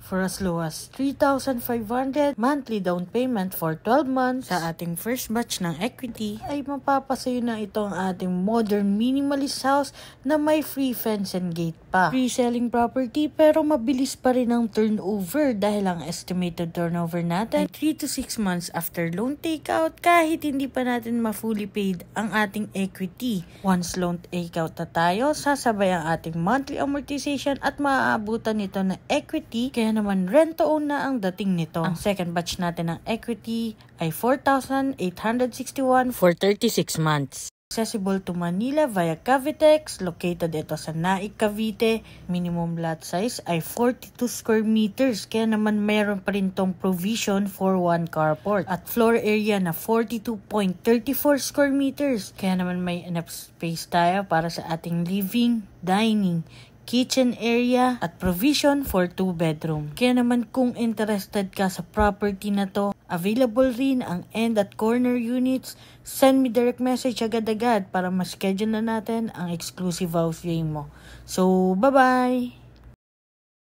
for as low as 3,500 monthly down payment for 12 months. Sa ating first batch ng equity ay mapapasayo na ito ang ating modern minimalist house na may free fence and gate pa. Free selling property pero mabilis pa rin ang turnover dahil ang estimated turnover natin ay 3 to 6 months after loan takeout kahit hindi pa natin ma-fully paid ang ating equity. Once loan takeout na tayo, sasabay ang ating monthly amortization at maaabutan nito na equity, kaya naman rent to own na ang dating nito. Ang second batch natin ng equity ay 4,861 for 36 months. Accessible to Manila via Cavitex, located ito sa Naik, Cavite. Minimum lot size ay 42 square meters, kaya naman mayroon pa rin tong provision for 1 carport. At floor area na 42.34 square meters, kaya naman may enough space tayo para sa ating living, dining, kitchen area at provision for 2 bedroom. Kaya naman kung interested ka sa property na to, available rin ang end at corner units, send me direct message agad-agad para ma-schedule na natin ang exclusive house viewing mo. So, bye-bye!